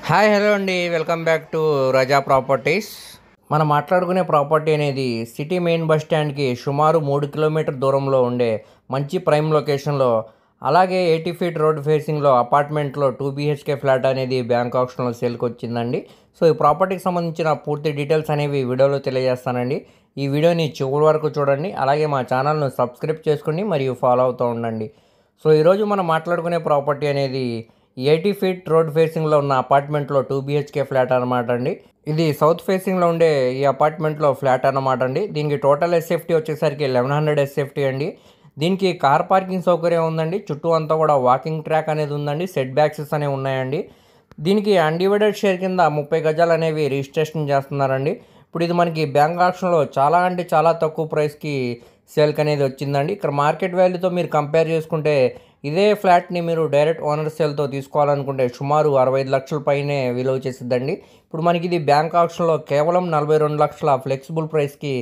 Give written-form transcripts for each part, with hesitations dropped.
Hi hello అండి, welcome back to Raza properties. మనం మాట్లాడుకునే ప్రాపర్టీ అనేది సిటీ మెయిన్ బస్ స్టాండ్కి సుమారు 3 కిలోమీటర్ దూరంలో ఉండే మంచి ప్రైమ్ లొకేషన్లో, అలాగే 80 ఫీట్ రోడ్ ఫేసింగ్లో అపార్ట్మెంట్లో 2 BHK ఫ్లాట్ అనేది బ్యాంక్ ఆప్షన్లో సేల్కి వచ్చిందండి. సో ఈ ప్రాపర్టీకి సంబంధించిన పూర్తి డీటెయిల్స్ అనేవి వీడియోలో తెలియజేస్తానండి. ఈ వీడియోని చివరి వరకు చూడండి, అలాగే మా ఛానల్ను సబ్స్క్రైబ్ చేసుకోండి మరియు ఫాలో అవుతూ ఉండండి. సో ఈరోజు మనం మాట్లాడుకునే ప్రాపర్టీ అనేది 80 ఫీట్ రోడ్ ఫేసింగ్లో ఉన్న అపార్ట్మెంట్లో 2 BHK ఫ్లాట్ అనమాట అండి. ఇది సౌత్ ఫేసింగ్లో ఉండే ఈ అపార్ట్మెంట్లో ఫ్లాట్ అనమాట అండి. దీనికి టోటల్ ఎస్ఎఫ్టీ వచ్చేసరికి 1100 ఎస్ఎఫ్టీ అండి. దీనికి కార్ పార్కింగ్ సౌకర్యం ఉందండి. చుట్టూ అంతా కూడా వాకింగ్ ట్రాక్ అనేది ఉందండి. సెట్ బ్యాక్సెస్ అనేవి ఉన్నాయండి. దీనికి అన్డివైడెడ్ షేర్ కింద 30 గజాలు అనేవి రిజిస్ట్రేషన్ చేస్తున్నారండి. ఇప్పుడు ఇది మనకి బ్యాంక్ ఆప్షన్లో చాలా అంటే చాలా తక్కువ ప్రైస్కి సేల్కి అనేది వచ్చిందండి. ఇక్కడ మార్కెట్ వాల్యూతో మీరు కంపేర్ చేసుకుంటే ఇదే ఫ్లాట్ని మీరు డైరెక్ట్ ఓనర్ సేల్తో తీసుకోవాలనుకుంటే సుమారు 65 లక్షల పైనే విలువ చేసిద్దండి. ఇప్పుడు మనకి ఇది బ్యాంక్ ఆప్షన్లో కేవలం 42 లక్షల ఫ్లెక్సిబుల్ ప్రైస్కి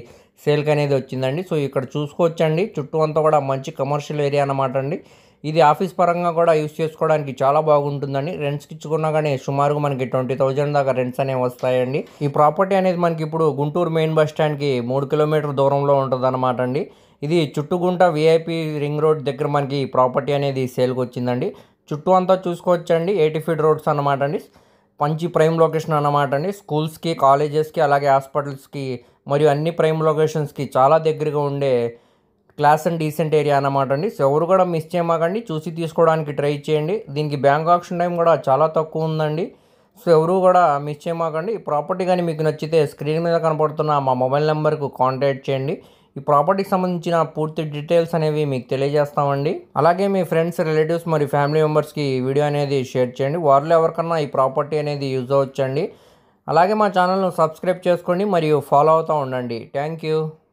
సేల్కి అనేది వచ్చిందండి. సో ఇక్కడ చూసుకోవచ్చండి, చుట్టూ అంతా కూడా మంచి కమర్షియల్ ఏరియా అన్నమాట అండి. ఇది ఆఫీస్ పరంగా కూడా యూస్ చేసుకోవడానికి చాలా బాగుంటుందండి. రెంట్స్కి ఇచ్చుకున్నా కానీ సుమారుగా మనకి 20,000 దాకా రెంట్స్ అనేవి వస్తాయండి. ఈ ప్రాపర్టీ అనేది మనకి ఇప్పుడు గుంటూరు మెయిన్ బస్ స్టాండ్కి 3 కిలోమీటర్ దూరంలో ఉంటుంది అనమాట అండి. ఇది చుట్టుగుంట విఐపి రింగ్ రోడ్ దగ్గర మనకి ఈ ప్రాపర్టీ అనేది సేల్కి వచ్చిందండి. చుట్టూ అంతా చూసుకోవచ్చండి, 80 ఫీట్ రోడ్స్ అన్నమాట అండి. మంచి ప్రైమ్ లొకేషన్ అన్నమాట అండి. స్కూల్స్కి, కాలేజెస్కి, అలాగే హాస్పిటల్స్కి మరియు అన్ని ప్రైమ్ లొకేషన్స్కి చాలా దగ్గరగా ఉండే క్లాస్ అండ్ డీసెంట్ ఏరియా అన్నమాట అండి. సో ఎవరు కూడా మిస్ చేయమాకండి, చూసి తీసుకోవడానికి ట్రై చేయండి. దీనికి బ్యాంక్ ఆప్షన్ టైం కూడా చాలా తక్కువ ఉందండి. సో ఎవరు కూడా మిస్ చేయమాకండి. ఈ ప్రాపర్టీ కానీ మీకు నచ్చితే స్క్రీన్ మీద కనపడుతున్న మా మొబైల్ నెంబర్కు కాంటాక్ట్ చేయండి. ఈ ప్రాపర్టీకి సంబంధించిన పూర్తి డీటెయిల్స్ అనేవి మీకు తెలియజేస్తామండి. అలాగే మీ ఫ్రెండ్స్, రిలేటివ్స్ మరియు ఫ్యామిలీ మెంబర్స్కి ఈ వీడియో అనేది షేర్ చేయండి. వారిలో ఎవరికన్నా ఈ ప్రాపర్టీ అనేది యూజ్ అవ్వచ్చండి. అలాగే మా ఛానల్ను సబ్స్క్రైబ్ చేసుకోండి మరియు ఫాలో అవుతూ ఉండండి. Thank you.